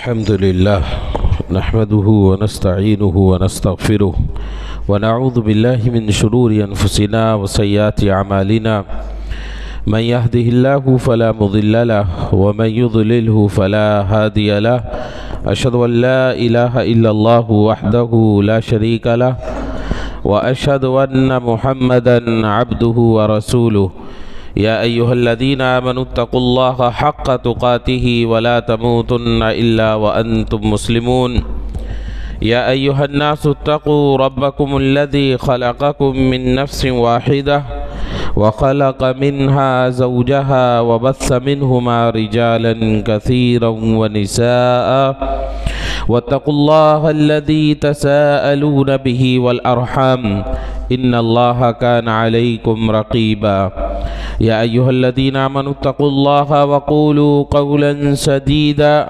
الحمد لله نحمده ونستعينه ونستغفره ونعوذ بالله من شرور أنفسنا وسيئات أعمالنا من يهده الله فلا مضل له ومن يضلله فلا هادي له أشهد أن لا إله إلا الله وحده لا شريك له وأشهد أن محمدا عبده ورسوله يا أيها الذين آمنوا اتقوا الله حق تقاته ولا تموتن إلا وأنتم مسلمون يا أيها الناس اتقوا ربكم الذي خلقكم من نفس واحدة وخلق منها زوجها وبث منهما رجالا كثيرا ونساء واتقوا الله الذي تساءلون به والأرحام إن الله كان عليكم رقيبا يا أيها الذين آمنوا اتقوا الله وقولوا قولا سديدا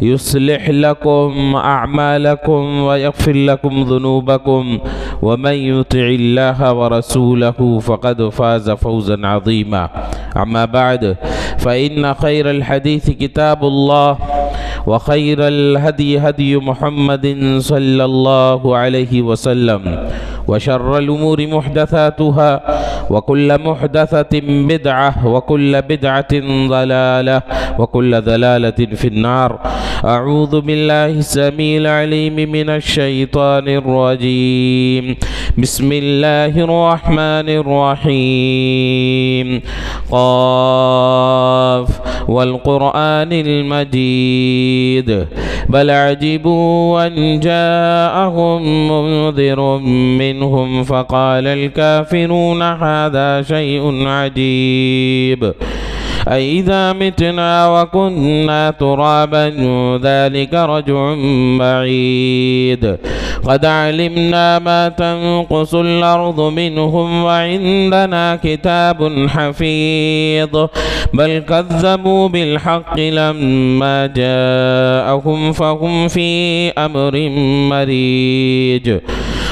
يصلح لكم أعمالكم ويغفر لكم ذنوبكم ومن يطع الله ورسوله فقد فاز فوزا عظيما أما بعد فإن خير الحديث كتاب الله وخير الهدي هدي محمد صلى الله عليه وسلم وشر الأمور محدثاتها وكل محدثة بدعة وكل بدعة ضلالة وكل ضلالة في النار أعوذ بالله السميع العليم من الشيطان الرجيم بسم الله الرحمن الرحيم قاف والقرآن المجيد بل عجبوا أن جاءهم منذر منهم فقال الكافرون هذا شيء عجيب أإذا متنا وكنا ترابا ذلك رجع بعيد قد علمنا ما تنقص الأرض منهم وعندنا كتاب حفيظ بل كذبوا بالحق لما جاءهم فهم في أمر مريج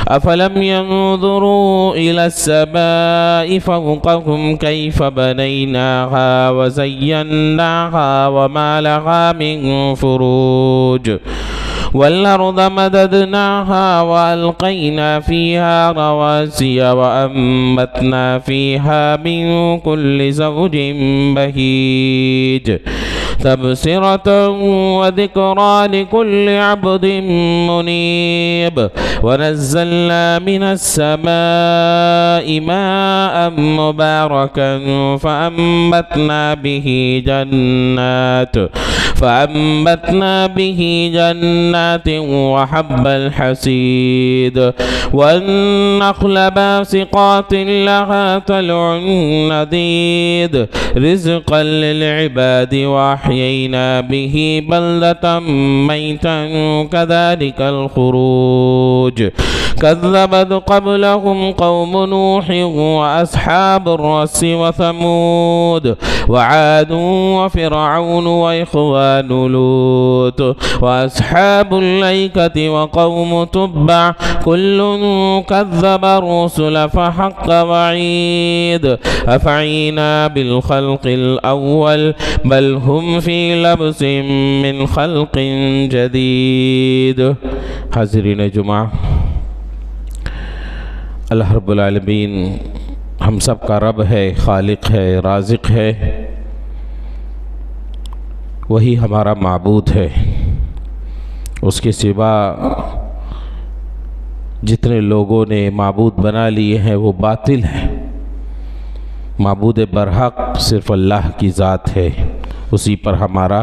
أفلم ينظروا إلى السماء فوقهم كيف بنيناها وزيناها وما لها من فروج والأرض مددناها وألقينا فيها رواسي وأنبتنا فيها من كل زوج بهيج تبصرة وذكرى لكل عبد منيب ونزلنا من السماء ماء مباركا فأنبتنا به جنات وحب الحصيد والنخل باسقات لها طلع نضيد رزقا للعباد وأحيينا به بلدة ميتا كذلك الخروج كذبت قبلهم قوم نوح وأصحاب الرس وثمود وعاد وفرعون وإخوان لوط وأصحاب الأيكة وقوم تبع كل كذب الرسل فحق وعيد أفعينا بالخلق الأول بل هم في لبس من خلق جديد. حاضرین جمعہ، اللہ رب العالمین ہم سب کا رب ہے، خالق ہے، رازق ہے، وہی ہمارا معبود ہے. اس کے سوا جتنے لوگوں نے معبود بنا لیے ہیں وہ باطل ہیں. معبود برحق صرف اللہ کی ذات ہے، اسی پر ہمارا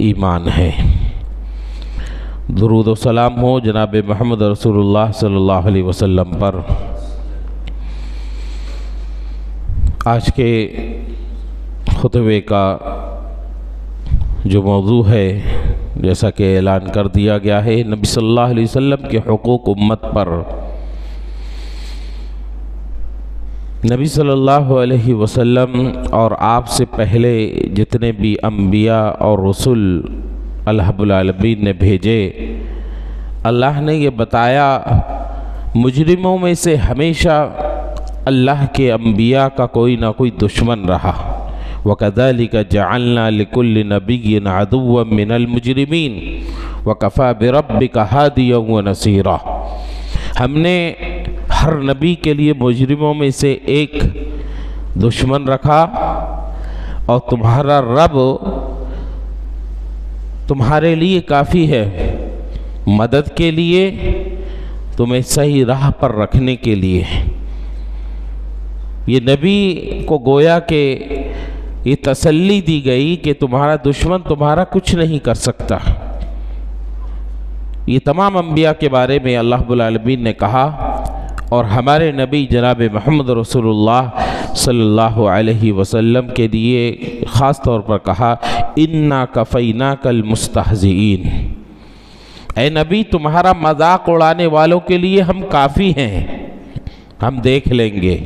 ایمان ہے. درود و سلام ہو جناب محمد رسول اللہ صلی اللہ علیہ وسلم پر. آج کے خطبے کا جو موضوع ہے، جیسا کہ اعلان کر دیا گیا ہے، نبی صلی اللہ علیہ وسلم کے حقوق امت پر. نبی صلی اللہ علیہ وسلم اور آپ سے پہلے جتنے بھی انبیاء اور رسول اللہ رب العالمین نے بھیجے، اللہ نے یہ بتایا مجرموں میں سے ہمیشہ اللہ کے انبیاء کا کوئی نہ کوئی دشمن رہا. وَكَذَلِكَ جَعَلْنَا لِكُلِّ نَبِيٍّ عَدُوًّا مِّنَ الْمُجْرِمِينَ. وَكَفَى بِرَبِّكَ هَادِيًا وَنَصِيرًا۔ ہم نے ہر نبی کے لیے مجرموں میں سے ایک دشمن رکھا، اور تمہارا رب تمہارے لیے کافی ہے، مدد کے لیے، تمہیں صحیح راہ پر رکھنے کے لیے۔ یہ نبی کو گویا کہ یہ تسلی دی گئی کہ تمہارا دشمن تمہارا کچھ نہیں کر سکتا۔ یہ تمام انبیاء کے بارے میں اللہ رب العالمین نے کہا، اور ہمارے نبی جناب محمد رسول اللہ صلی اللہ علیہ وسلم کے لیے خاص طور پر کہا، اِنَّا كَفَيْنَاكَ الْمُسْتَهْزِئِينَ۔ اے نبی، تمہارا مذاق اڑانے والوں کے لیے ہم کافی ہیں، ہم دیکھ لیں گے۔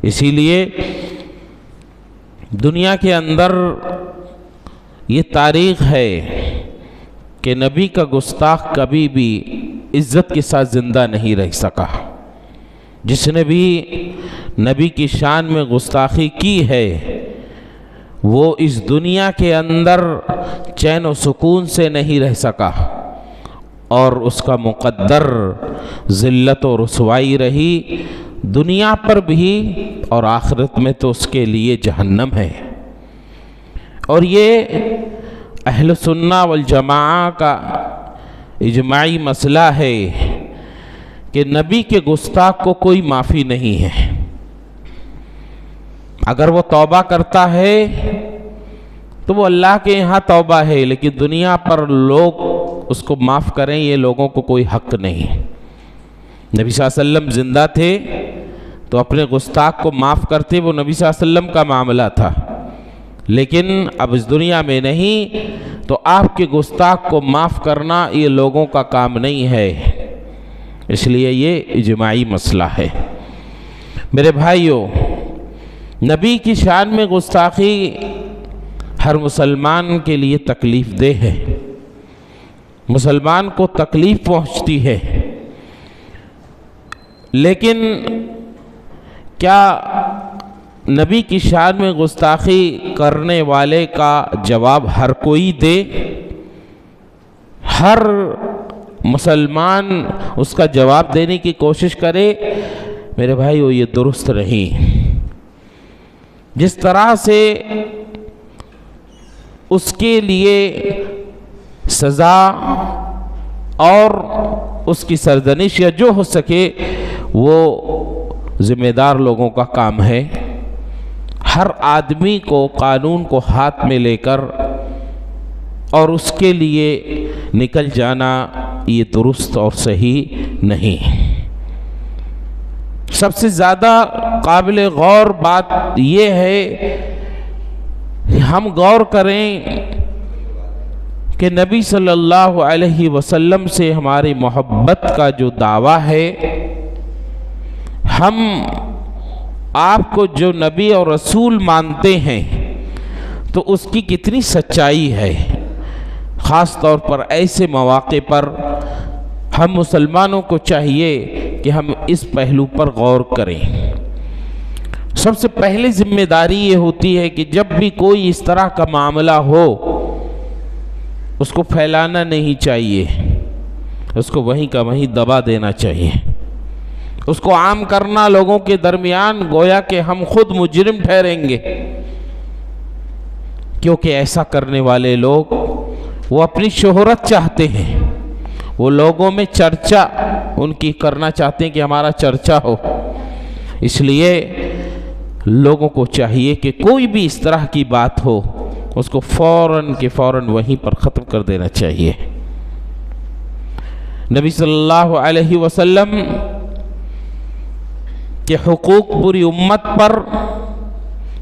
اسی لیے دنیا کے اندر یہ تاریخ ہے کہ نبی کا گستاخ کبھی بھی عزت کے ساتھ زندہ نہیں رہ سکا۔ جس نے بھی نبی کی شان میں گستاخی کی ہے، وہ اس دنیا کے اندر چین و سکون سے نہیں رہ سکا، اور اس کا مقدر ذلت و رسوائی رہی، دنیا پر بھی اور آخرت میں تو اس کے لیے جہنم ہے۔ اور یہ اہل سنہ والجماعہ کا اجماعی مسئلہ ہے کہ نبی کے گستاخ کو کوئی معافی نہیں ہے۔ اگر وہ توبہ کرتا ہے تو وہ اللہ کے یہاں توبہ ہے، لیکن دنیا پر لوگ اس کو معاف کریں، یہ لوگوں کو کوئی حق نہیں۔ نبی صلی اللہ علیہ وسلم زندہ تھے تو اپنے گستاخ کو معاف کرتے، وہ نبی صلی اللہ علیہ وسلم کا معاملہ تھا، لیکن اب اس دنیا میں نہیں، تو آپ کے گستاخ کو معاف کرنا یہ لوگوں کا کام نہیں ہے، اس لیے یہ اجماعی مسئلہ ہے۔ میرے بھائیوں، نبی کی شان میں گستاخی ہر مسلمان کے لیے تکلیف دہ ہے، مسلمان کو تکلیف پہنچتی ہے، لیکن کیا نبی کی شان میں گستاخی کرنے والے کا جواب ہر کوئی دے؟ ہر مسلمان اس کا جواب دینے کی کوشش کرے؟ میرے بھائیو، یہ درست نہیں۔ جس طرح سے اس کے لیے سزا اور اس کی سرزنش یا جو ہو سکے وہ ذمہ دار لوگوں کا کام ہے، ہر آدمی کو قانون کو ہاتھ میں لے کر اور اس کے لیے نکل جانا یہ درست اور صحیح نہیں۔ سب سے زیادہ قابل غور بات یہ ہے کہ ہم غور کریں کہ نبی صلی اللہ علیہ وسلم سے ہماری محبت کا جو دعویٰ ہے، ہم آپ کو جو نبی اور رسول مانتے ہیں تو اس کی کتنی سچائی ہے۔ خاص طور پر ایسے مواقع پر ہم مسلمانوں کو چاہیے کہ ہم اس پہلو پر غور کریں۔ سب سے پہلی ذمہ داری یہ ہوتی ہے کہ جب بھی کوئی اس طرح کا معاملہ ہو، اس کو پھیلانا نہیں چاہیے، اس کو وہیں کا وہیں دبا دینا چاہیے، اس کو عام کرنا لوگوں کے درمیان، گویا کہ ہم خود مجرم ٹھہریں گے، کیونکہ ایسا کرنے والے لوگ وہ اپنی شہرت چاہتے ہیں، وہ لوگوں میں چرچا ان کی کرنا چاہتے ہیں کہ ہمارا چرچا ہو۔ اس لیے لوگوں کو چاہیے کہ کوئی بھی اس طرح کی بات ہو، اس کو فوراً کے فوراً وہیں پر ختم کر دینا چاہیے۔ نبی صلی اللہ علیہ وسلم کے حقوق پوری امت پر،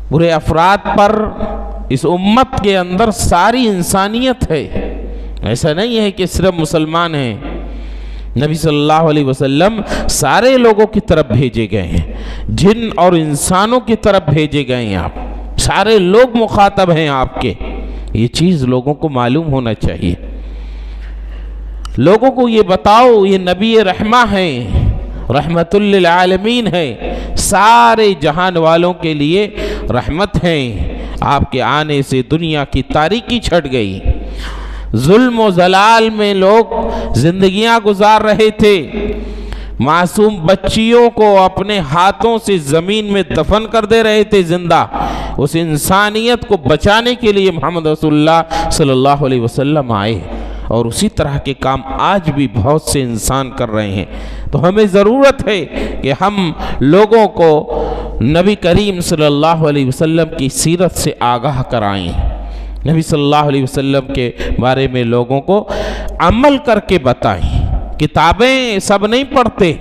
پورے افراد پر، اس امت کے اندر ساری انسانیت ہے، ایسا نہیں ہے کہ صرف مسلمان ہیں۔ نبی صلی اللہ علیہ وسلم سارے لوگوں کی طرف بھیجے گئے ہیں، جن اور انسانوں کی طرف بھیجے گئے ہیں، آپ سارے لوگ مخاطب ہیں آپ کے۔ یہ چیز لوگوں کو معلوم ہونا چاہیے، لوگوں کو یہ بتاؤ یہ نبی رحمہ ہیں، رحمت للعالمین ہے، سارے جہان والوں کے لیے رحمت ہیں، آپ کے آنے سے دنیا کی تاریکی چھٹ گئی، ظلم و زلال میں لوگ زندگیاں گزار رہے تھے، معصوم بچیوں کو اپنے ہاتھوں سے زمین میں دفن کر دے رہے تھے زندہ، اس انسانیت کو بچانے کے لیے محمد رسول اللہ صلی اللہ علیہ وسلم آئے، اور اسی طرح کے کام آج بھی بہت سے انسان کر رہے ہیں۔ تو ہمیں ضرورت ہے کہ ہم لوگوں کو نبی کریم صلی اللہ علیہ وسلم کی سیرت سے آگاہ کرائیں، نبی صلی اللہ علیہ وسلم کے بارے میں لوگوں کو عمل کر کے بتائیں۔ کتابیں سب نہیں پڑھتے،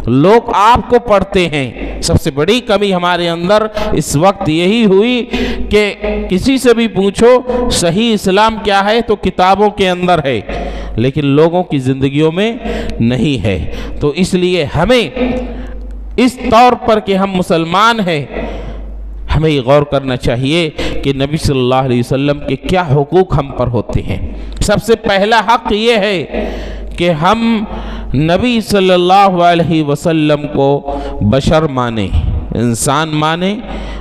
لوگ آپ کو پڑھتے ہیں۔ سب سے بڑی کمی ہمارے اندر اس وقت یہی ہوئی کہ کسی سے بھی پوچھو صحیح اسلام کیا ہے تو کتابوں کے اندر ہے، لیکن لوگوں کی زندگیوں میں نہیں ہے۔ تو اس لیے ہمیں اس طور پر کہ ہم مسلمان ہیں، ہمیں یہ غور کرنا چاہیے کہ نبی صلی اللہ علیہ وسلم کے کیا حقوق ہم پر ہوتے ہیں۔ سب سے پہلا حق یہ ہے کہ ہم نبی صلی اللہ علیہ وسلم کو بشر مانیں، انسان مانیں،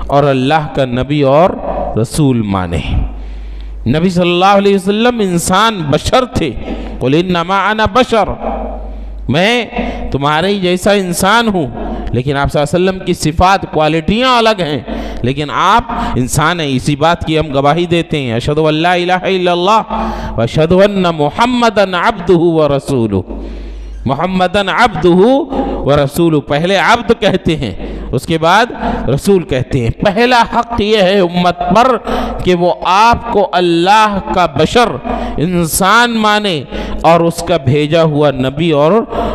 اور اللہ کا نبی اور رسول مانیں۔ نبی صلی اللہ علیہ وسلم انسان بشر تھے، قل انما انا بشر، میں تمہارے جیسا انسان ہوں، لیکن آپ صلی اللہ علیہ وسلم کی صفات کوالٹیاں الگ ہیں، لیکن آپ انسان ہیں۔ اسی بات کی ہم گواہی دیتے ہیں، اشہد ان لا الہ الا اللہ واشہد ان محمدا عبدہ ورسولہ۔ محمدن عبدہ ورسولہ، پہلے عبد کہتے ہیں، اس کے بعد رسول کہتے ہیں۔ پہلا حق یہ ہے امت پر کہ وہ آپ کو اللہ کا بشر، انسان مانے اور اس کا بھیجا ہوا نبی اور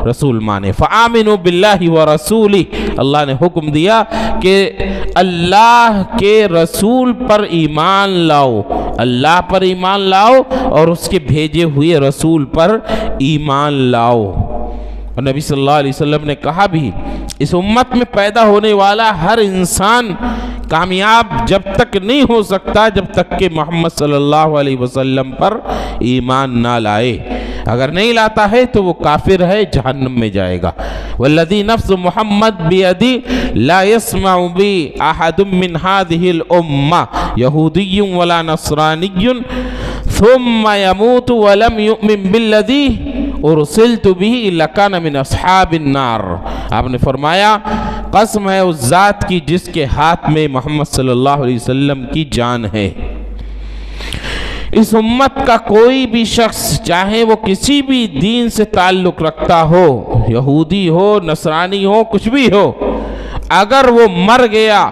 رسول مانے۔ فآمنوا باللہ ورسولہ، اللہ نے حکم دیا کہ اللہ کے رسول پر ایمان لاؤ، اللہ پر ایمان لاؤ اور اس کے بھیجے ہوئے رسول پر ایمان لاؤ۔ اور نبی صلی اللہ علیہ وسلم نے کہا بھی، اس امت میں پیدا ہونے والا ہر انسان کامیاب جب تک نہیں ہو سکتا جب تک کہ محمد صلی اللہ علیہ وسلم پر ایمان نہ لائے۔ اگر نہیں لاتا ہے تو وہ کافر ہے، جہنم میں جائے گا۔ والذی نفس محمد بیدی لا يسمع بی احد من هذه الامہ یہودی ولا نصرانی ثم يموت ولم يؤمن بالذی ارسلت به لکان من اصحاب النار۔ آپ نے فرمایا قسم ہے اس ذات کی جس کے ہاتھ میں محمد صلی اللہ علیہ وسلم کی جان ہے، اس امت کا کوئی بھی شخص چاہے وہ کسی بھی دین سے تعلق رکھتا ہو، یہودی ہو، نصرانی ہو، کچھ بھی ہو، اگر وہ مر گیا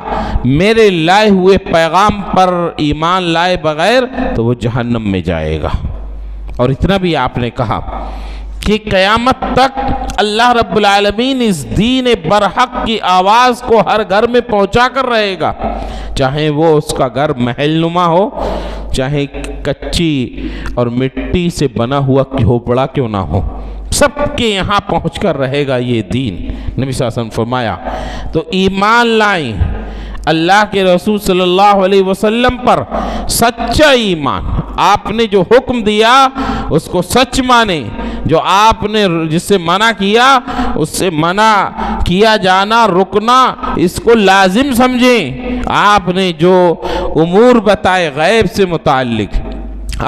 میرے لائے ہوئے پیغام پر ایمان لائے بغیر تو وہ جہنم میں جائے گا۔ اور اتنا بھی آپ نے کہا کہ قیامت تک اللہ رب العالمین اس دین برحق کی آواز کو ہر گھر میں پہنچا کر رہے گا، چاہے وہ اس کا گھر محل نما ہو، چاہے کچی اور مٹی سے بنا ہوا جھوپڑا کیوں نہ ہو، سب کے یہاں پہنچ کر رہے گا یہ دین۔ نبی صلی اللہ علیہ وسلم فرمایا تو ایمان لائیں اللہ کے رسول صلی اللہ علیہ وسلم پر سچا ایمان، آپ نے جو حکم دیا اس کو سچ مانے، جو آپ نے جس سے منع کیا اس سے منع کیا جانا رکنا اس کو لازم سمجھیں۔ آپ نے جو امور بتائے غیب سے متعلق،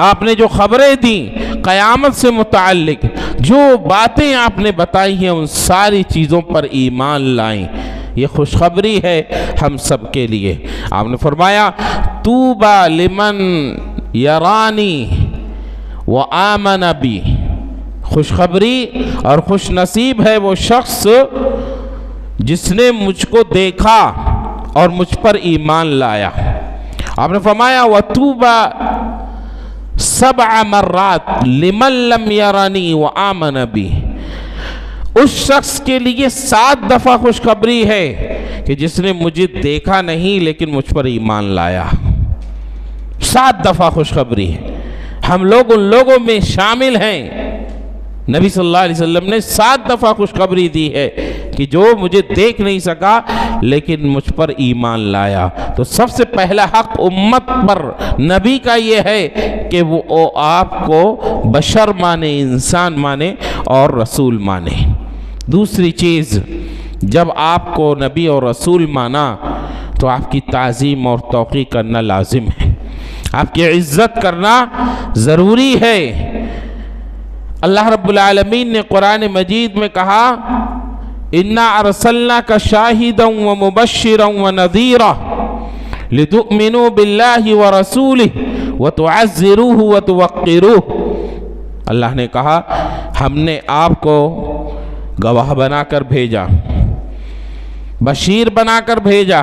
آپ نے جو خبریں دیں قیامت سے متعلق، جو باتیں آپ نے بتائی ہیں ان ساری چیزوں پر ایمان لائیں۔ یہ خوشخبری ہے ہم سب کے لیے۔ آپ نے فرمایا طوبی لمن یرانی وآمن بی، خوشخبری اور خوش نصیب ہے وہ شخص جس نے مجھ کو دیکھا اور مجھ پر ایمان لایا۔ آپ نے فرمایا وطوبی 7 مرات لمن لم یرانی وآمن بی، اس شخص کے لیے 7 دفعہ خوشخبری ہے کہ جس نے مجھے دیکھا نہیں لیکن مجھ پر ایمان لایا۔ 7 دفعہ خوشخبری ہے، ہم لوگ ان لوگوں میں شامل ہیں۔ نبی صلی اللہ علیہ وسلم نے 7 دفعہ خوشخبری دی ہے کہ جو مجھے دیکھ نہیں سکا لیکن مجھ پر ایمان لایا۔ تو سب سے پہلا حق امت پر نبی کا یہ ہے کہ وہ آپ کو بشر مانے، انسان مانے اور رسول مانے۔ دوسری چیز، جب آپ کو نبی اور رسول مانا تو آپ کی تعظیم اور توقیر کرنا لازم ہے۔ آپ کی عزت کرنا ضروری ہے۔ اللہ رب العالمین نے قرآن مجید میں کہا اِنَّا أَرْسَلْنَاكَ شَاهِدًا وَمُبَشِّرًا وَنَذِيرًا لِتُؤْمِنُوا بِاللَّهِ وَرَسُولِهِ وَتُعَزِّرُوهُ وَتُوَقِّرُوهُ۔ اللہ نے کہا ہم نے آپ کو گواہ بنا کر بھیجا، بشیر بنا کر بھیجا،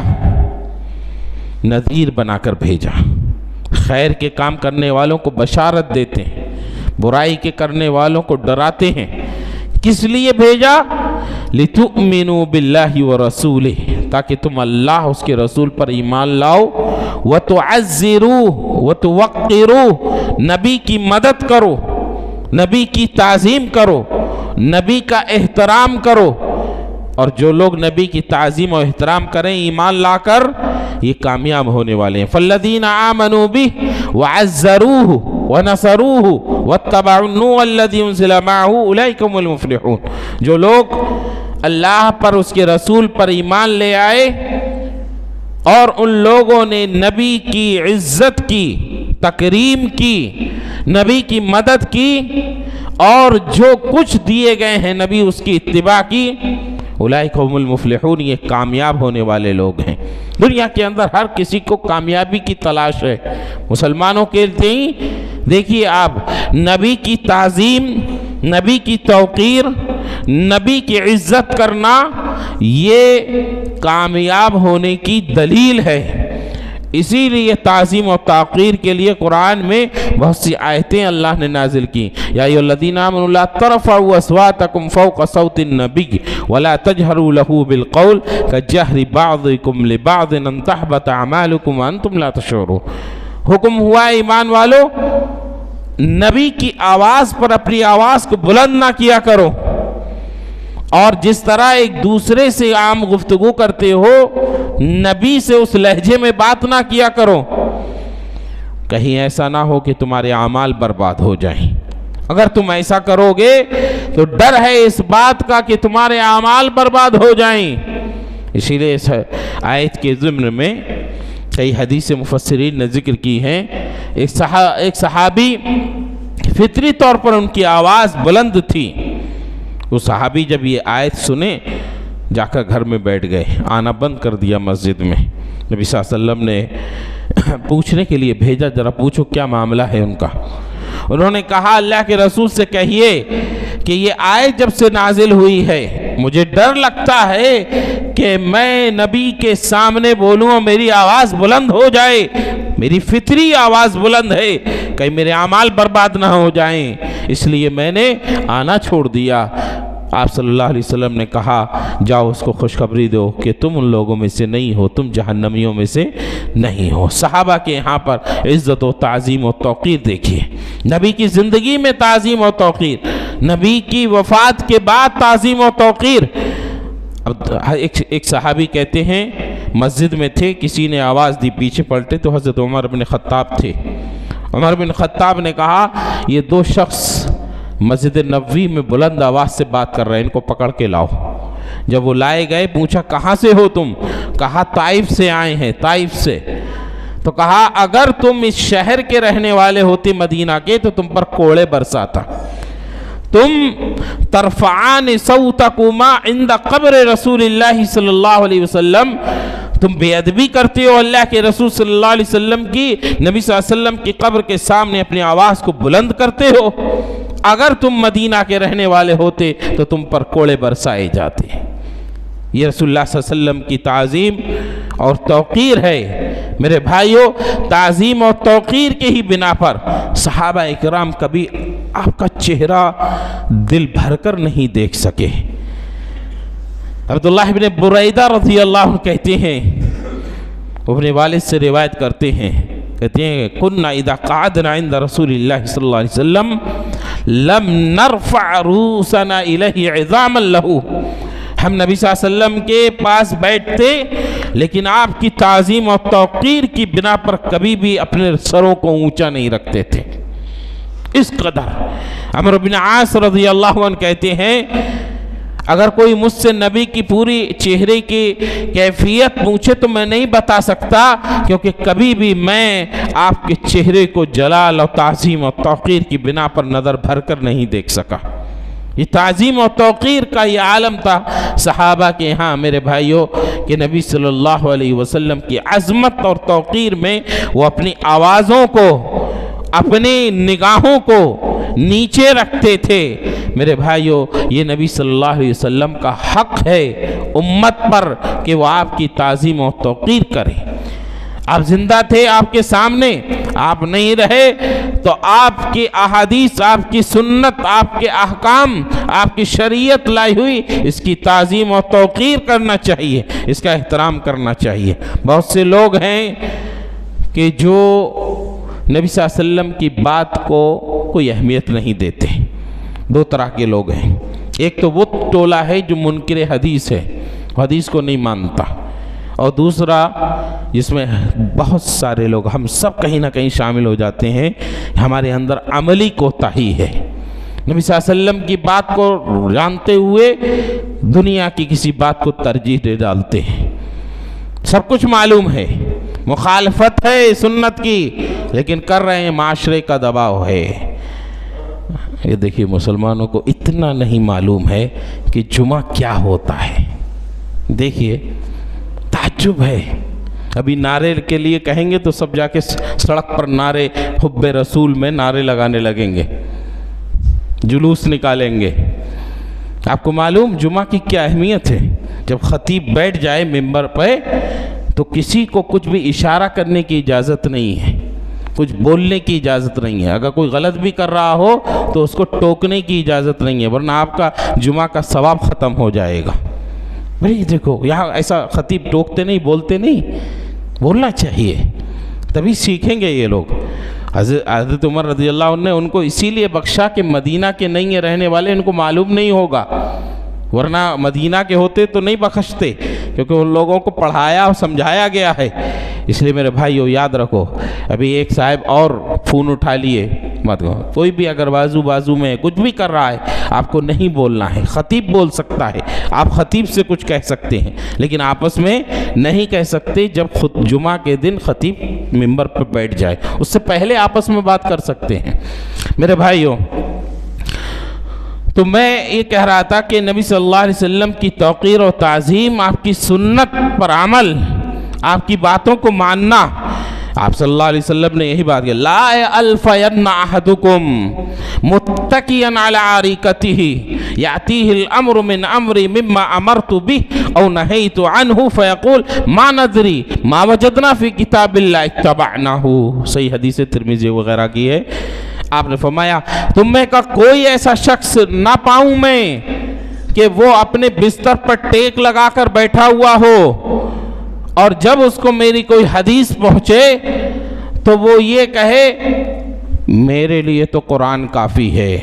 نذیر بنا کر بھیجا۔ خیر کے کام کرنے والوں کو بشارت دیتے ہیں، برائی کے کرنے والوں کو ڈراتے ہیں۔ کس لیے بھیجا؟ لِتُؤْمِنُوا بِاللَّهِ وَرَسُولِهِ، تاکہ تم اللہ اس کے رسول پر ایمان لاؤ، وَتُعَزِّرُوهُ وَتُوَقِّرُوهُ، نبی کی مدد کرو، نبی کی تعظیم کرو، نبی کا احترام کرو۔ اور جو لوگ نبی کی تعظیم و احترام کریں ایمان لا کر، یہ کامیاب ہونے والے ہیں۔ فَالَّذِينَ آمَنُوا بِهِ وَعَزَّرُوهُ وَنَصَرُوهُ وَاتَّبَعُوا النُّورَ الَّذِي أُنزِلَ مَعَهُ أُولَئِكَ هُمُ الْمُفْلِحُونَ، جو لوگ اللہ پر، اس کے رسول پر ایمان لے آئے اور ان لوگوں نے نبی کی عزت کی، تکریم کی، نبی کی مدد کی، اور جو کچھ دیے گئے ہیں نبی اس کی اتباع کی، اولئک هم المفلحون، یہ کامیاب ہونے والے لوگ ہیں۔ دنیا کے اندر ہر کسی کو کامیابی کی تلاش ہے، مسلمانوں کے لیے دیکھیے آپ، نبی کی تعظیم، نبی کی توقیر، نبی کی عزت کرنا، یہ کامیاب ہونے کی دلیل ہے۔ اسی لیے تعظیم و توقیر کے لیے قرآن میں بہت سی آیتیں اللہ نے نازل کی۔ یا ایھا الذین آمنوا لا ترفعوا اصواتکم فوق صوت النبی ولا تجہروا لہ بالقول کجہر بعضکم لبعض ان تحبط اعمالکم وانتم لا تشعرون۔ حکم ہوا ایمان والو، نبی کی آواز پر اپنی آواز کو بلند نہ کیا کرو، اور جس طرح ایک دوسرے سے عام گفتگو کرتے ہو نبی سے اس لہجے میں بات نہ کیا کرو، کہیں ایسا نہ ہو کہ تمہارے اعمال برباد ہو جائیں۔ اگر تم ایسا کرو گے تو ڈر ہے اس بات کا کہ تمہارے اعمال برباد ہو جائیں۔ اسی لیے اس آیت کے ضمن میں کئی حدیث مفسرین نے ذکر کی ہیں۔ ایک صحابی فطری طور پر ان کی آواز بلند تھی، وہ صحابی جب یہ آیت سنے جا کر گھر میں بیٹھ گئے، آنا بند کر دیا مسجد میں۔ نبی صلی اللہ علیہ وسلم نے پوچھنے کے لیے بھیجا، ذرا پوچھو کیا معاملہ ہے ان کا۔ انہوں نے کہا اللہ کے رسول سے کہیے کہ یہ آیت جب سے نازل ہوئی ہے مجھے ڈر لگتا ہے کہ میں نبی کے سامنے بولوں اور میری آواز بلند ہو جائے، میری فطری آواز بلند ہے، کہیں میرے اعمال برباد نہ ہو جائیں، اس لیے میں نے آنا چھوڑ دیا۔ آپ صلی اللہ علیہ وسلم نے کہا جاؤ اس کو خوشخبری دو کہ تم ان لوگوں میں سے نہیں ہو، تم جہنمیوں میں سے نہیں ہو۔ صحابہ کے یہاں پر عزت و تعظیم و توقیر دیکھیے، نبی کی زندگی میں تعظیم و توقیر، نبی کی وفات کے بعد تعظیم و توقیر۔ اب ایک صحابی کہتے ہیں مسجد میں تھے، کسی نے آواز دی، پیچھے پلٹے تو حضرت عمر بن خطاب تھے۔ عمر بن خطاب نے کہا یہ دو شخص مسجد نبوی میں بلند آواز سے بات کر رہے ہیں، ان کو پکڑ کے لاؤ۔ جب وہ لائے گئے پوچھا کہاں سے ہو تم؟ کہا طائف سے آئے ہیں، طائف سے۔ تو کہا اگر تم اس شہر کے رہنے والے ہوتے مدینہ کے تو تم پر کوڑے برساتا۔ تم ترفعان صوتکما عند قبر رسول اللہ صلی اللہ علیہ وسلم، تم بے ادبی کرتے ہو اللہ کے رسول صلی اللہ علیہ وسلم کی، نبی صلی اللہ علیہ وسلم کی قبر کے سامنے اپنی آواز کو بلند کرتے ہو۔ اگر تم مدینہ کے رہنے والے ہوتے تو تم پر کوڑے برسائے جاتے۔ یہ رسول اللہ صلی اللہ علیہ وسلم کی تعظیم اور توقیر ہے۔ میرے بھائیوں، تعظیم اور توقیر کے ہی بنا پر صحابہ اکرام کبھی آپ کا چہرہ دل بھر کر نہیں دیکھ سکے۔ عبداللہ بن بریدہ رضی اللہ عنہ کہتے ہیں، اپنے والد سے روایت کرتے ہیں، کہتے ہیں کننا اذا قعدنا عند رسول اللہ صلی اللہ علیہ وسلم لم نرفع رؤوسنا الیہ عظاما لہ، ہم نبی صلی اللہ علیہ وسلم کے پاس بیٹھتے لیکن آپ کی تعظیم اور توقیر کی بنا پر کبھی بھی اپنے سروں کو اونچا نہیں رکھتے تھے، اس قدر۔ عمرو بن عاص رضی اللہ عنہ کہتے ہیں اگر کوئی مجھ سے نبی کی پوری چہرے کی کیفیت پوچھے تو میں نہیں بتا سکتا، کیونکہ کبھی بھی میں آپ کے چہرے کو جلال اور تعظیم اور توقیر کی بنا پر نظر بھر کر نہیں دیکھ سکا۔ یہ تعظیم اور توقیر کا یہ عالم تھا صحابہ کے ہاں میرے بھائیوں، کہ نبی صلی اللہ علیہ وسلم کی عظمت اور توقیر میں وہ اپنی آوازوں کو، اپنی نگاہوں کو نیچے رکھتے تھے۔ میرے بھائیوں، یہ نبی صلی اللہ علیہ وسلم کا حق ہے امت پر کہ وہ آپ کی تعظیم و توقیر کرے۔ آپ زندہ تھے آپ کے سامنے، آپ نہیں رہے تو آپ کی احادیث، آپ کی سنت، آپ کے احکام، آپ کی شریعت لائی ہوئی، اس کی تعظیم و توقیر کرنا چاہیے، اس کا احترام کرنا چاہیے۔ بہت سے لوگ ہیں کہ جو نبی صلی اللہ علیہ وسلم کی بات کو کوئی اہمیت نہیں دیتے۔ دو طرح کے لوگ ہیں، ایک تو وہ ٹولہ ہے جو منکر حدیث ہے، حدیث کو نہیں مانتا، اور دوسرا جس میں بہت سارے لوگ، ہم سب کہیں نہ کہیں شامل ہو جاتے ہیں، ہمارے اندر عملی کوتاہی ہے۔ نبی صلی اللہ علیہ وسلم کی بات کو جانتے ہوئے دنیا کی کسی بات کو ترجیح دے ڈالتے ہیں۔ سب کچھ معلوم ہے، مخالفت ہے سنت کی، لیکن کر رہے ہیں، معاشرے کا دباؤ ہے۔ یہ دیکھیے مسلمانوں کو اتنا نہیں معلوم ہے کہ جمعہ کیا ہوتا ہے۔ دیکھیے تعجب ہے، ابھی نعرے کے لیے کہیں گے تو سب جا کے سڑک پر نعرے حب رسول میں نعرے لگانے لگیں گے، جلوس نکالیں گے۔ آپ کو معلوم جمعہ کی کیا اہمیت ہے؟ جب خطیب بیٹھ جائے ممبر پہ تو کسی کو کچھ بھی اشارہ کرنے کی اجازت نہیں ہے، کچھ بولنے کی اجازت نہیں ہے۔ اگر کوئی غلط بھی کر رہا ہو تو اس کو ٹوکنے کی اجازت نہیں ہے، ورنہ آپ کا جمعہ کا ثواب ختم ہو جائے گا۔ بھئی دیکھو یہاں ایسا خطیب ٹوکتے نہیں، بولتے نہیں، بولنا چاہیے، تبھی سیکھیں گے یہ لوگ۔ حضرت عمر رضی اللہ عنہ نے ان کو اسی لیے بخشا کہ مدینہ کے نہیں رہنے والے، ان کو معلوم نہیں ہوگا، ورنہ مدینہ کے ہوتے تو نہیں بخشتے، کیونکہ ان لوگوں کو پڑھایا اور سمجھایا گیا ہے۔ اس لیے میرے بھائیو یاد رکھو، ابھی ایک صاحب اور فون اٹھا لیے، مت کوئی بھی اگر بازو میں کچھ بھی کر رہا ہے، آپ کو نہیں بولنا ہے۔ خطیب بول سکتا ہے، آپ خطیب سے کچھ کہہ سکتے ہیں، لیکن آپس میں نہیں کہہ سکتے۔ جب خود جمعہ کے دن خطیب ممبر پر بیٹھ جائے، اس سے پہلے آپس میں بات کر سکتے ہیں۔ میرے بھائیو، تو میں یہ کہہ رہا تھا کہ نبی صلی اللہ علیہ وسلم کی توقیر و تعظیم، آپ کی سنت پر عمل، آپ کی باتوں کو ماننا۔ آپ صلی اللہ علیہ وسلم نے یہی بات کہی، لا الفین احدکم متکیا علی عریکتہ یاتیہ الامر من امری مما امرت به او نہیت عنہ فیقول ما ندری ما وجدنا فی کتاب اللہ اتبعناہ۔ صحیح حدیث ترمذی وغیرہ کی ہے۔ آپ نے فرمایا تم میں کا کوئی ایسا شخص نہ پاؤں میں کہ وہ اپنے بستر پر ٹیک لگا کر بیٹھا ہوا ہو، اور جب اس کو میری کوئی حدیث پہنچے تو وہ یہ کہے میرے لیے تو قرآن کافی ہے،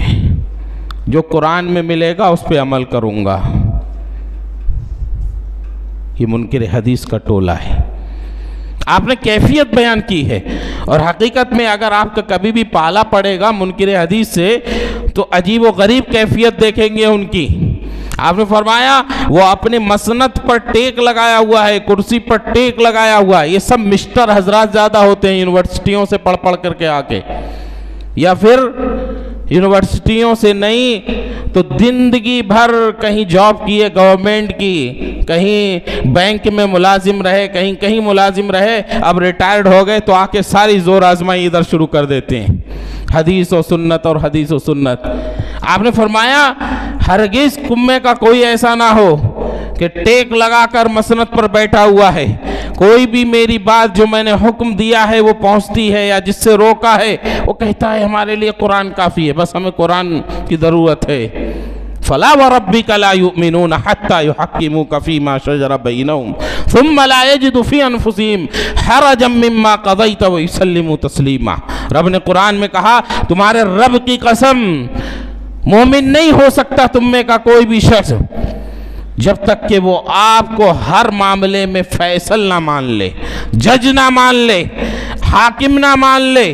جو قرآن میں ملے گا اس پہ عمل کروں گا۔ یہ منکر حدیث کا ٹولہ ہے۔ آپ نے کیفیت بیان کی ہے، اور حقیقت میں اگر آپ کا کبھی بھی پالا پڑے گا منکر حدیث سے تو عجیب و غریب کیفیت دیکھیں گے ان کی۔ آپ نے فرمایا وہ اپنے مسند پر ٹیک لگایا ہوا ہے، کرسی پر ٹیک لگایا ہوا ہے۔ یہ سب مسٹر حضرات زیادہ ہوتے ہیں یونیورسٹیوں سے پڑھ کر کے آ کے، یا پھر یونیورسٹیوں سے نہیں تو زندگی بھر کہیں جاب کیے گورنمنٹ کی، کہیں بینک میں ملازم رہے، کہیں ملازم رہے، اب ریٹائرڈ ہو گئے تو آ کے ساری زور آزمائی ادھر شروع کر دیتے ہیں، حدیث و سنت اور حدیث و سنت۔ آپ نے فرمایا ہرگز کمے کا کوئی ایسا نہ ہو کہ ٹیک لگا کر مسند پر بیٹھا ہوا ہے، کوئی بھی میری بات جو میں نے حکم دیا ہے وہ پہنچتی ہے یا جس سے روکا ہے وہ کہتا ہے ہمارے لیے قرآن کافی ہے، بس ہمیں قرآن کی ضرورت ہے۔ فلا وربک لا یؤمنون حتی یحکموک فیما شجر بینہم ثم لا یجدوا فی انفسہم حرجا مما قضیت ویسلموا تسلیما۔ رب نے قرآن میں کہا تمہارے رب کی قسم، مومن نہیں ہو سکتا تم میں کا کوئی بھی شخص جب تک کہ وہ آپ کو ہر معاملے میں فیصل نہ مان لے، جج نہ مان لے، حاکم نہ مان لے،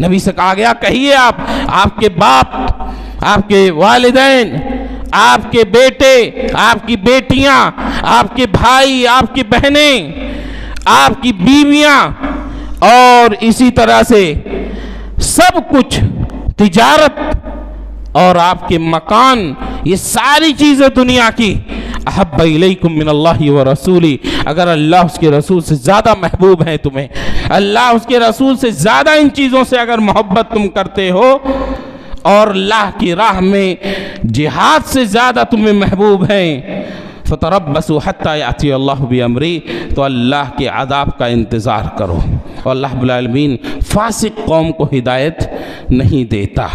نبی سے کہا گیا کہیے آپ کے باپ، آپ کے والدین، آپ کے بیٹے، آپ کی بیٹیاں، آپ کے بھائی، آپ کی بہنیں، آپ کی بیویاں اور اسی طرح سے سب کچھ، تجارت اور آپ کے مکان، یہ ساری چیزیں دنیا کی، احب الیکم من اللہ ورسولی، اگر اللہ اس کے رسول سے زیادہ محبوب ہیں تمہیں، اللہ اس کے رسول سے زیادہ ان چیزوں سے اگر محبت تم کرتے ہو، اور اللہ کی راہ میں جہاد سے زیادہ تمہیں محبوب ہیں، فتربصوا حتی یأتی اللہ بامری، تو اللہ کے عذاب کا انتظار کرو۔ اور اللہ رب العالمین فاسق قوم کو ہدایت نہیں دیتا۔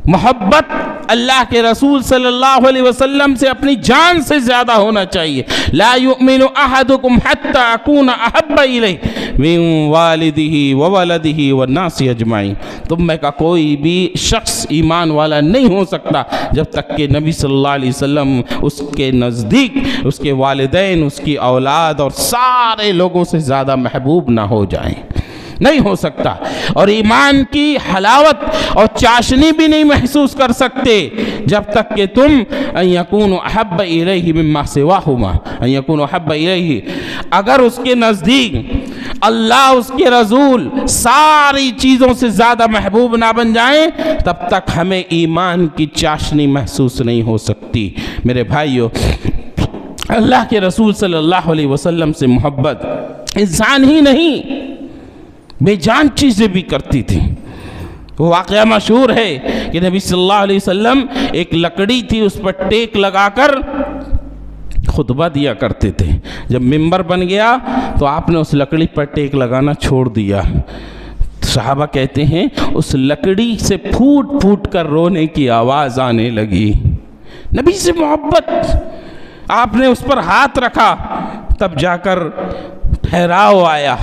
محبت اللہ کے رسول صلی اللہ علیہ وسلم سے اپنی جان سے زیادہ ہونا چاہیے۔ لا یؤمن احدکم حتی اکون احب الیہ من والدہ وولدہ والناس اجمعین، تم میں کا کوئی بھی شخص ایمان والا نہیں ہو سکتا جب تک کہ نبی صلی اللہ علیہ وسلم اس کے نزدیک، اس کے والدین، اس کی اولاد اور سارے لوگوں سے زیادہ محبوب نہ ہو جائیں، نہیں ہو سکتا۔ اور ایمان کی حلاوت اور چاشنی بھی نہیں محسوس کر سکتے جب تک کہ تم ان یکونوا احب الیہ مما سواہما، ان یکونوا احب الیہ، اگر اس کے نزدیک اللہ، اس کے رسول ساری چیزوں سے زیادہ محبوب نہ بن جائیں، تب تک ہمیں ایمان کی چاشنی محسوس نہیں ہو سکتی۔ میرے بھائیو، اللہ کے رسول صلی اللہ علیہ وسلم سے محبت انسان ہی نہیں بے جان چیزیں بھی کرتی تھی۔ وہ واقعہ مشہور ہے کہ نبی صلی اللہ علیہ وسلم ایک لکڑی تھی، اس پر ٹیک لگا کر خطبہ دیا کرتے تھے۔ جب منبر بن گیا تو آپ نے اس لکڑی پر ٹیک لگانا چھوڑ دیا۔ صحابہ کہتے ہیں اس لکڑی سے پھوٹ پھوٹ کر رونے کی آواز آنے لگی۔ نبی سے محبت، آپ نے اس پر ہاتھ رکھا، تب جا کر ٹھہراؤ آیا۔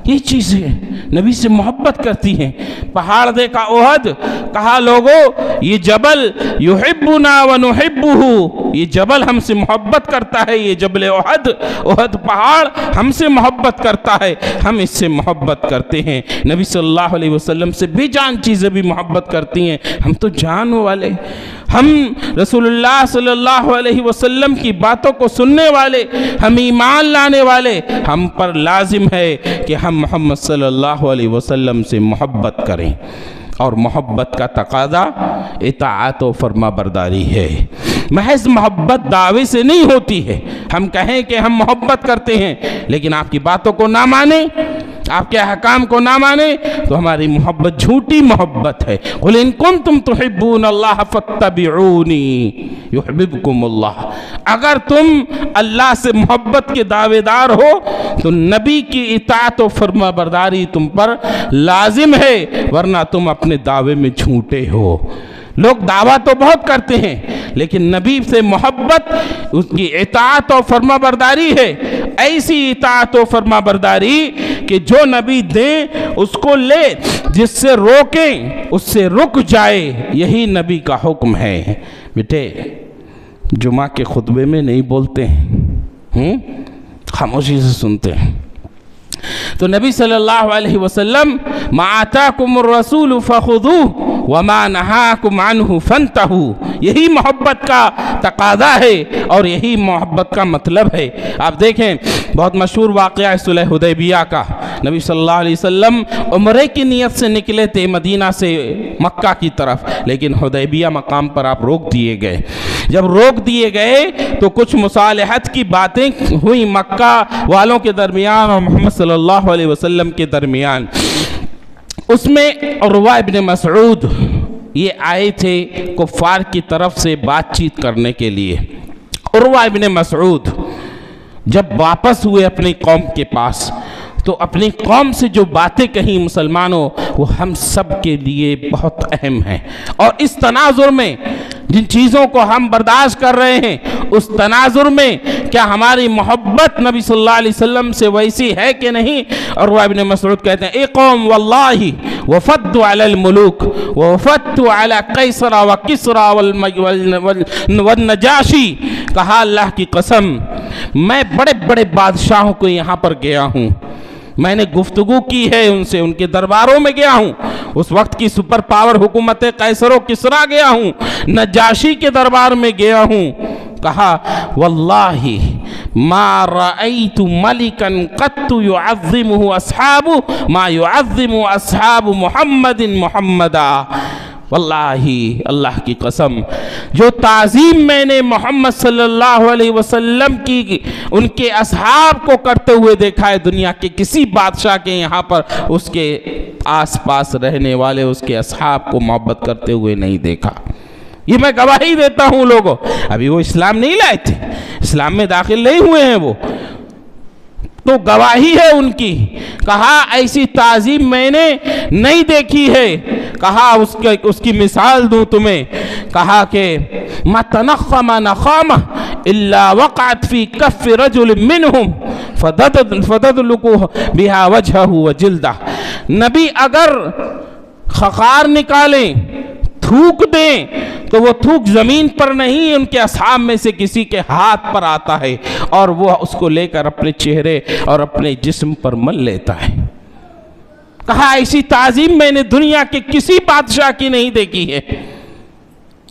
یہ چیزیں نبی سے محبت کرتی ہیں۔ پہاڑ دیکھا احد، کہا لوگو یہ جبل یحبنا ونحبہ، یہ جبل ہم سے محبت کرتا ہے، یہ جبل احد، احد پہاڑ ہم سے محبت کرتا ہے، ہم اس سے محبت کرتے ہیں۔ نبی صلی اللہ علیہ وسلم سے بے جان چیزیں بھی محبت کرتی ہیں۔ ہم تو جان والے، ہم رسول اللہ صلی اللہ علیہ وسلم کی باتوں کو سننے والے، ہم ایمان لانے والے، ہم پر لازم ہے کہ ہم محمد صلی اللہ علیہ وسلم سے محبت کریں، اور محبت کا تقاضا اطاعت و فرما برداری ہے۔ محض محبت دعوے سے نہیں ہوتی ہے۔ ہم کہیں کہ ہم محبت کرتے ہیں لیکن آپ کی باتوں کو نہ مانیں، آپ کے احکام کو نہ مانیں، تو ہماری محبت جھوٹی محبت ہے۔ قل ان کنتم تحبون اللہ فاتبعونی یحببکم اللہ، اگر تم اللہ سے محبت کے دعوے دار ہو تو نبی کی اطاعت و فرما برداری تم پر لازم ہے، ورنہ تم اپنے دعوے میں جھوٹے ہو۔ لوگ دعویٰ تو بہت کرتے ہیں لیکن نبی سے محبت، اس کی اطاعت و فرما برداری ہے، ایسی اطاعت و فرما برداری کہ جو نبی دیں اس کو لے، جس سے روکیں اس سے رک جائے، یہی نبی کا حکم ہے۔ بیٹے جمعہ کے خطبے میں نہیں بولتے ہیں، خاموشی سے سنتے ہیں۔ تو نبی صلی اللہ علیہ وسلم ما آتاکم الرسول فخذوہ وما نہاکم عنہ فانتہوا، یہی محبت کا تقاضا ہے اور یہی محبت کا مطلب ہے۔ آپ دیکھیں بہت مشہور واقعہ صلح حدیبیہ کا، نبی صلی اللہ علیہ وسلم عمرے کی نیت سے نکلے تھے مدینہ سے مکہ کی طرف، لیکن حدیبیہ مقام پر آپ روک دیے گئے۔ جب روک دیے گئے تو کچھ مصالحت کی باتیں ہوئی مکہ والوں کے درمیان اور محمد صلی اللہ علیہ وسلم کے درمیان۔ اس میں عروہ ابن مسعود یہ آئے تھے کفار کی طرف سے بات چیت کرنے کے لیے۔ عروہ ابن مسعود جب واپس ہوئے اپنی قوم کے پاس تو اپنی قوم سے جو باتیں کہیں مسلمانوں، وہ ہم سب کے لیے بہت اہم ہیں، اور اس تناظر میں جن چیزوں کو ہم برداشت کر رہے ہیں، اس تناظر میں کیا ہماری محبت نبی صلی اللہ علیہ وسلم سے ویسی ہے کہ نہیں؟ عروہ ابن مسعود کہتے ہیں اے قوم واللہ وفدت علی الملوک وفدت علی قیصر و کسرا والنجاشی، کہا اللہ کی قسم میں بڑے بڑے بادشاہوں کو یہاں پر گیا ہوں، میں نے گفتگو کی ہے ان سے، ان کے درباروں میں گیا ہوں، اس وقت کی سپر پاور حکومت قیصر و کسریٰ گیا ہوں، نجاشی کے دربار میں گیا ہوں، کہا واللہ ما رأیت ملکا قط يعظمه اصحاب ما يعظم اصحاب محمد محمدا، واللہ اللہ کی قسم جو تعظیم میں نے محمد صلی اللہ علیہ وسلم کی ان کے اصحاب کو کرتے ہوئے دیکھا ہے، دنیا کے کسی بادشاہ کے یہاں پر اس کے آس پاس رہنے والے اس کے اصحاب کو محبت کرتے ہوئے نہیں دیکھا۔ یہ میں گواہی دیتا ہوں لوگوں، ابھی وہ اسلام نہیں لائے تھے، اسلام میں داخل نہیں ہوئے ہیں وہ، تو گواہی ہے ان کی۔ کہا ایسی تعظیم میں نے نہیں دیکھی ہے، کہا اس کی مثال دوں تمہیں، کہا کہ ما تنخم نخامہ الا وقعت فی کف رجل منہم فددلکو بہا وجہہ وجلدہ، نبی اگر خخار نکالیں، تھوک دیں، تو وہ تھوک زمین پر نہیں، ان کے اصحاب میں سے کسی کے ہاتھ پر آتا ہے اور وہ اس کو لے کر اپنے چہرے اور اپنے جسم پر مل لیتا ہے۔ کہا ایسی تعظیم میں نے دنیا کے کسی بادشاہ کی نہیں دیکھی ہے،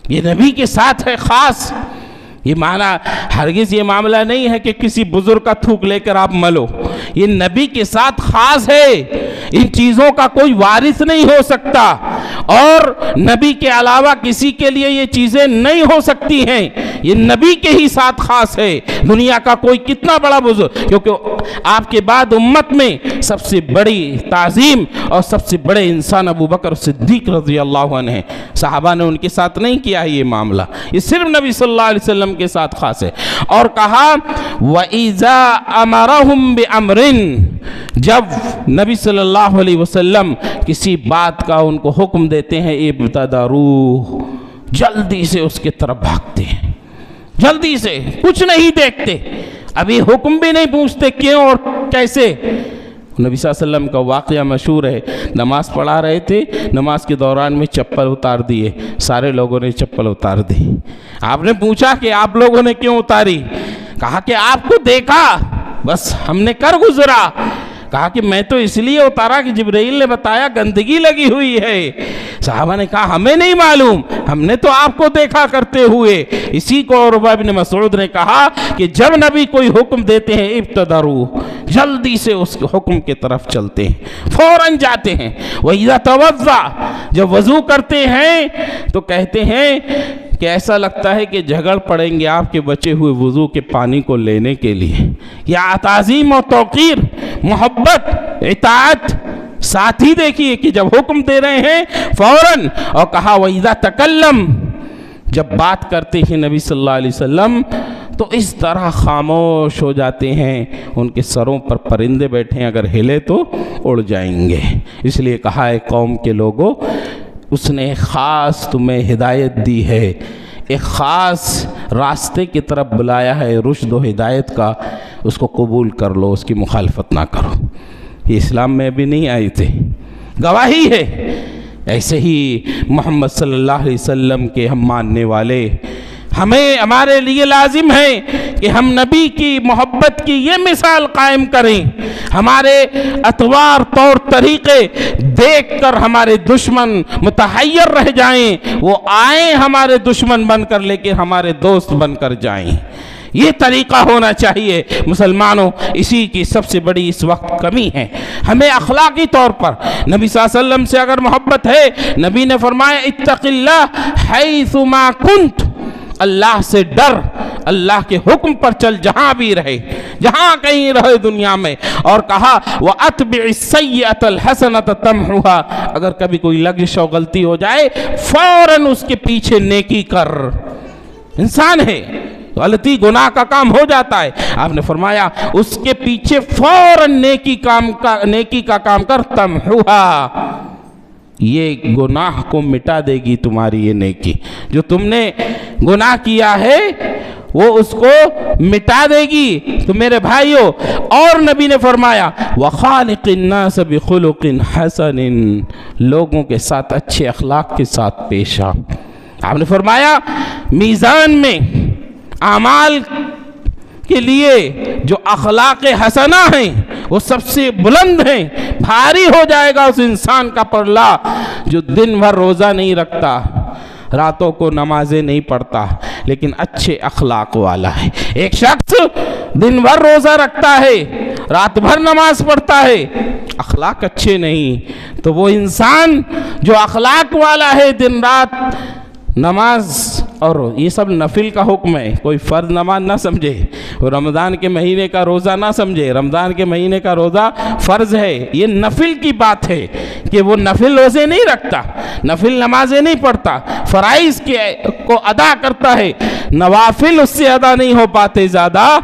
یہ نبی کے ساتھ ہے خاص۔ یہ معنی ہرگز یہ معاملہ نہیں ہے کہ کسی بزرگ کا تھوک لے کر آپ ملو، یہ نبی کے ساتھ خاص ہے، ان چیزوں کا کوئی وارث نہیں ہو سکتا، اور نبی کے علاوہ کسی کے لیے یہ چیزیں نہیں ہو سکتی ہیں، یہ نبی کے ہی ساتھ خاص ہے۔ دنیا کا کوئی کتنا بڑا بزرگ، کیونکہ آپ کے بعد امت میں سب سے بڑی تعظیم اور سب سے بڑے انسان ابو بکر صدیق رضی اللہ عنہ ہیں، صحابہ نے ان کے ساتھ نہیں کیا ہے یہ معاملہ، یہ صرف نبی صلی اللہ علیہ وسلم کے ساتھ خاص ہے۔ اور کہا وَإِذَا أَمَرَهُمْ بِأَمْرٍ، جب نبی صلی اللہ علیہ وسلم کسی بات کا ان کو حکم دیتے ہیں، ابتدروہ، جلدی سے اس کے طرف بھاگتے ہیں، جلدی سے، کچھ نہیں دیکھتے، ابھی حکم بھی نہیں پوچھتے کیوں اور کیسے۔ نبی صلی اللہ علیہ وسلم کا واقعہ مشہور ہے، نماز پڑھا رہے تھے، نماز کے دوران میں چپل اتار دیے، سارے لوگوں نے چپل اتار دی۔ آپ نے پوچھا کہ آپ لوگوں نے کیوں اتاری؟ کہا کہ آپ کو دیکھا، بس ہم نے کر گزرا۔ کہا کہ میں تو اس لیے اتارا کہ جبرائیل نے بتایا گندگی لگی ہوئی ہے۔ صحابہ نے کہا ہمیں نہیں معلوم، ہم نے تو آپ کو دیکھا کرتے ہوئے۔ اسی کو عروہ بن مسعود نے کہا کہ جب نبی کوئی حکم دیتے ہیں ابتدرو، جلدی سے اس حکم کی طرف چلتے ہیں، فوراً جاتے ہیں۔ وَإِذَا تَوَضَّعَ، جب وضو کرتے ہیں تو کہتے ہیں کہ ایسا لگتا ہے کہ جھگڑ پڑیں گے آپ کے بچے ہوئے وضو کے پانی کو لینے کے لیے۔ یا تعظیم و توقیر، محبت، اطاعت، ساتھ ہی دیکھیے کہ جب حکم دے رہے ہیں فوراً۔ اور کہا وَإِذَا تَكَلَّمَ، جب بات کرتے ہیں نبی صلی اللہ علیہ وسلم تو اس طرح خاموش ہو جاتے ہیں، ان کے سروں پر پرندے بیٹھے ہیں، اگر ہلے تو اڑ جائیں گے۔ اس لیے کہا ہے قوم کے لوگوں، اس نے خاص تمہیں ہدایت دی ہے، ایک خاص راستے کی طرف بلایا ہے رشد و ہدایت کا، اس کو قبول کر لو، اس کی مخالفت نہ کرو۔ یہ اسلام میں بھی نہیں آئی تھے، گواہی ہے۔ ایسے ہی محمد صلی اللہ علیہ وسلم کے ہم ماننے والے، ہمارے لیے لازم ہے کہ ہم نبی کی محبت کی یہ مثال قائم کریں، ہمارے اطوار طور طریقے دیکھ کر ہمارے دشمن متحیر رہ جائیں، وہ آئیں ہمارے دشمن بن کر لیکن ہمارے دوست بن کر جائیں۔ یہ طریقہ ہونا چاہیے مسلمانوں، اسی کی سب سے بڑی اس وقت کمی ہے۔ ہمیں اخلاقی طور پر نبی صلی اللہ علیہ وسلم سے اگر محبت ہے، نبی نے فرمایا اتق اللہ حیث ما کنت، اللہ سے ڈر، اللہ کے حکم پر چل جہاں بھی رہے، جہاں کہیں رہے دنیا میں۔ اور کہا وَأَتْبِعِ السَّيِّئَةَ الْحَسَنَةَ تَمْحُهَا، اگر کبھی کوئی لغزش و غلطی ہو جائے فوراً اس کے پیچھے نیکی کر۔ انسان ہے، غلطی گناہ کا کام ہو جاتا ہے، آپ نے فرمایا اس کے پیچھے فوراً نیکی کا کام کر، تمحوها، یہ گناہ کو مٹا دے گی تمہاری یہ نیکی، جو تم نے گناہ کیا ہے وہ اس کو مٹا دے گی۔ تو میرے بھائیوں، اور نبی نے فرمایا وَخَالِقِ النَّاسَ بِخُلُقٍ حَسَنٍ، لوگوں کے ساتھ اچھے اخلاق کے ساتھ پیش آ۔ آپ نے فرمایا میزان میں اعمال کے لیے جو اخلاق حسنہ ہیں وہ سب سے بلند ہیں، بھاری ہو جائے گا اس انسان کا پلڑا جو دن بھر روزہ نہیں رکھتا، راتوں کو نمازیں نہیں پڑھتا، لیکن اچھے اخلاق والا ہے۔ ایک شخص دن بھر روزہ رکھتا ہے، رات بھر نماز پڑھتا ہے، اخلاق اچھے نہیں، تو وہ انسان جو اخلاق والا ہے دن رات نماز، اور یہ سب نفل کا حکم ہے، کوئی فرض نماز نہ سمجھے، وہ رمضان کے مہینے کا روزہ نہ سمجھے، رمضان کے مہینے کا روزہ فرض ہے، یہ نفل کی بات ہے کہ وہ نفل روزے نہیں رکھتا، نفل نمازیں نہیں پڑھتا، فرائض کو ادا کرتا ہے، نوافل اس سے ادا نہیں ہو پاتے زیادہ،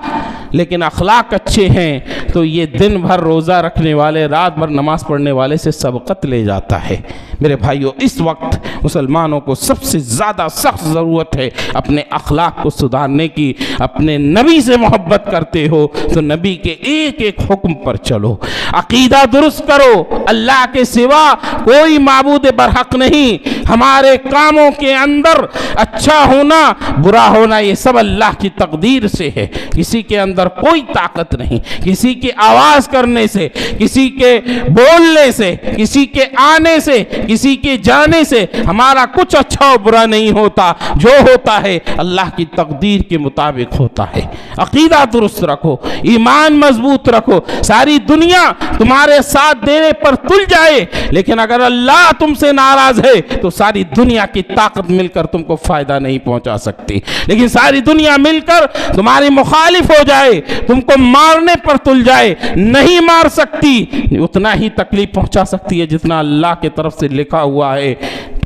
لیکن اخلاق اچھے ہیں تو یہ دن بھر روزہ رکھنے والے، رات بھر نماز پڑھنے والے سے سبقت لے جاتا ہے۔ میرے بھائیو، اس وقت مسلمانوں کو سب سے زیادہ سخت ضرورت ہے اپنے اخلاق کو سدھارنے کی۔ اپنے نبی سے محبت کرتے ہو تو نبی کے ایک ایک حکم پر چلو، عقیدہ درست کرو، اللہ کے سوا کوئی معبود برحق نہیں، ہمارے کاموں کے اندر اچھا ہونا برا ہونا یہ سب اللہ کی تقدیر سے ہے، کسی کے اندر کوئی طاقت نہیں، کسی کے آواز کرنے سے، کسی کے بولنے سے، کسی کے آنے سے، کسی کے جانے سے ہمارا کچھ اچھا و برا نہیں ہوتا، جو ہوتا ہے اللہ کی تقدیر کے مطابق ہوتا ہے۔ عقیدہ درست رکھو، ایمان مضبوط رکھو، ساری دنیا تمہارے ساتھ دینے پر تل جائے، لیکن اگر اللہ تم سے ناراض ہے تو ساری دنیا کی طاقت مل کر تم کو فائدہ نہیں پہنچا سکتی، لیکن ساری دنیا مل کر تمہاری مخالف ہو جائے، تم کو مارنے پر تل جائے، نہیں مار سکتی، اتنا ہی تکلیف پہنچا سکتی ہے جتنا اللہ کی طرف سے لکھا ہوا ہے،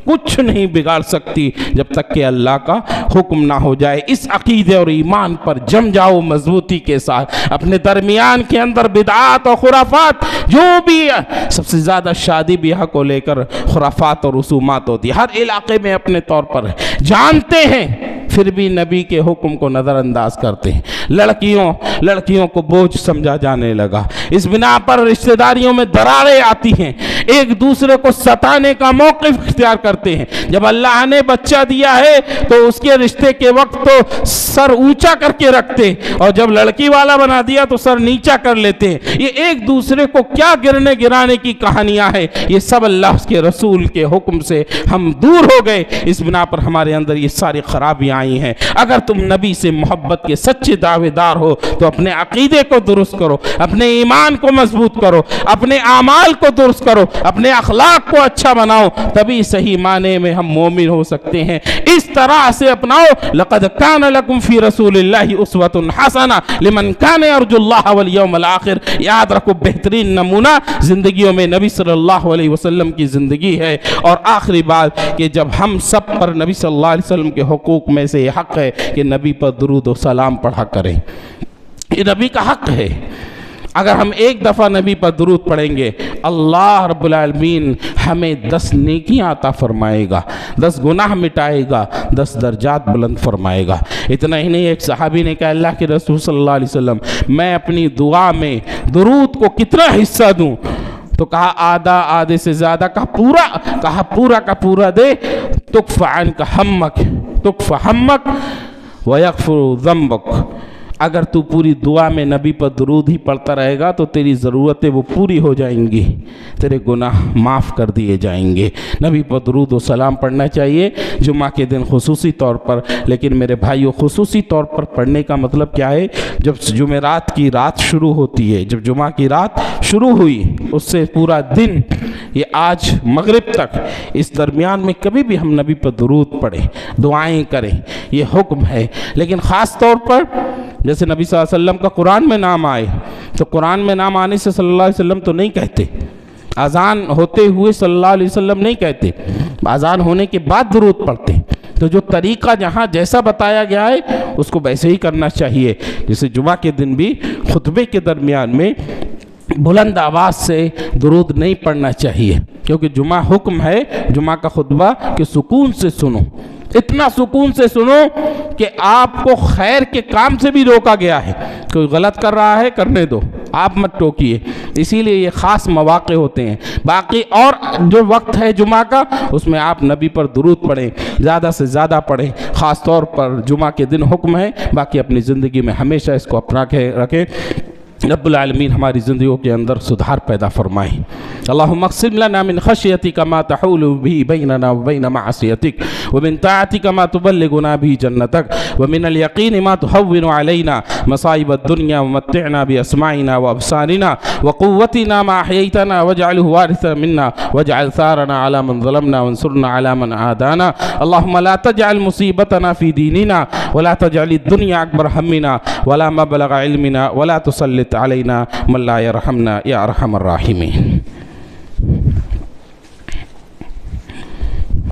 کچھ نہیں بگاڑ سکتی جب تک کہ اللہ کا حکم نہ ہو جائے۔ اس عقیدے اور ایمان پر جم جاؤ مضبوطی کے ساتھ، اپنے درمیان کے اندر بدعات اور خرافات جو بھی سب سے زیادہ شادی بیاہ کو لے کر خرافات اور رسومات ہوتی ہے، ہر علاقے میں اپنے طور پر جانتے ہیں، پھر بھی نبی کے حکم کو نظر انداز کرتے ہیں۔ لڑکیوں کو بوجھ سمجھا جانے لگا، اس بنا پر رشتہ داریوں میں دراریں آتی ہیں، ایک دوسرے کو ستانے کا موقف اختیار کرتے ہیں۔ جب اللہ نے بچہ دیا ہے تو اس کے رشتے کے وقت تو سر اونچا کر کے رکھتے، اور جب لڑکی والا بنا دیا تو سر نیچا کر لیتے ہیں۔ یہ ایک دوسرے کو کیا گرانے کی کہانیاں ہیں، یہ سب اللہ اس کے رسول کے حکم سے ہم دور ہو گئے، اس بنا پر ہمارے اندر یہ ساری خرابیاں آئی ہیں۔ اگر تم نبی سے محبت کے سچے دعوے دار ہو تو اپنے عقیدے کو درست کرو، اپنے ایمان کو مضبوط کرو، اپنے اعمال کو درست کرو، اپنے اخلاق کو اچھا بناؤ، تبھی صحیح معنی میں ہم مومن ہو سکتے ہیں۔ اس طرح سے اپناؤ، لقد کان لکم فی رسول اللہ اسوۃ حسنہ لمن کان یرجو اللہ والیوم الآخر۔ یاد رکھو، بہترین نمونہ زندگیوں میں نبی صلی اللہ علیہ وسلم کی زندگی ہے۔ اور آخری بات کہ جب ہم سب پر نبی صلی اللہ علیہ وسلم کے حقوق میں سے یہ حق ہے کہ نبی پر درود و سلام پڑھا کریں، یہ نبی کا حق ہے۔ اگر ہم ایک دفعہ نبی پر درود پڑھیں گے، اللہ رب العالمین ہمیں 10 نیکیاں عطا فرمائے گا، 10 گناہ مٹائے گا، 10 درجات بلند فرمائے گا۔ اتنا ہی نہیں، ایک صحابی نے کہا اللہ کے رسول صلی اللہ علیہ وسلم، میں اپنی دعا میں درود کو کتنا حصہ دوں؟ تو کہا آدھا، آدھے سے زیادہ، کہا پورا کا پورا دے، تکفی عنک ہمک، تکفی ہمک ویغفر ذنبک۔ اگر تو پوری دعا میں نبی پر درود ہی پڑھتا رہے گا تو تیری ضرورتیں وہ پوری ہو جائیں گی، تیرے گناہ معاف کر دیے جائیں گے۔ نبی پر درود و سلام پڑھنا چاہیے جمعہ کے دن خصوصی طور پر، لیکن میرے بھائیو خصوصی طور پر پڑھنے کا مطلب کیا ہے؟ جب جمعرات کی رات شروع ہوتی ہے، جب جمعہ کی رات شروع ہوئی اس سے پورا دن، یہ آج مغرب تک، اس درمیان میں کبھی بھی ہم نبی پر درود پڑھیں، دعائیں کریں، یہ حکم ہے۔ لیکن خاص طور پر جیسے نبی صلی اللہ علیہ وسلم کا قرآن میں نام آئے تو قرآن میں نام آنے سے صلی اللہ علیہ وسلم تو نہیں کہتے، اذان ہوتے ہوئے صلی اللہ علیہ وسلم نہیں کہتے، اذان ہونے کے بعد درود پڑھتے ہیں۔ تو جو طریقہ جہاں جیسا بتایا گیا ہے اس کو ویسے ہی کرنا چاہیے۔ جیسے جمعہ کے دن بھی خطبے کے درمیان میں بلند آواز سے درود نہیں پڑھنا چاہیے، کیونکہ جمعہ حکم ہے، جمعہ کا خطبہ کہ سکون سے سنو، اتنا سکون سے سنو کہ آپ کو خیر کے کام سے بھی روکا گیا ہے، کوئی غلط کر رہا ہے کرنے دو، آپ مت ٹوکیے۔ اسی لیے یہ خاص مواقع ہوتے ہیں۔ باقی اور جو وقت ہے جمعہ کا اس میں آپ نبی پر درود پڑھیں، زیادہ سے زیادہ پڑھیں، خاص طور پر جمعہ کے دن حکم ہے، باقی اپنی زندگی میں ہمیشہ اس کو اپنا کے رکھیں۔ رب العالمین ہماری زندگیوں کے اندر سدھار پیدا فرمائیں۔ اللہم اقسم لنا من خشیتک ما تحول به بیننا وبین معصیتک ومن طاعتک ما تبلغنا به جنتک ومن الیقین ما تهون علینا مصائب الدنیا ومتعنا باسماعنا وابصارنا وقوتنا ما احییتنا واجعله وارثا منا واجعل ثارنا على من ظلمنا وانصرنا على من عادانا اللہم لا تجعل مصیبتنا فی دیننا ولا تجعل الدنیا اکبر همنا ولا مبلغ علمنا ولا تسلط علينا من لا يرحمنا يا ارحم الراحمين۔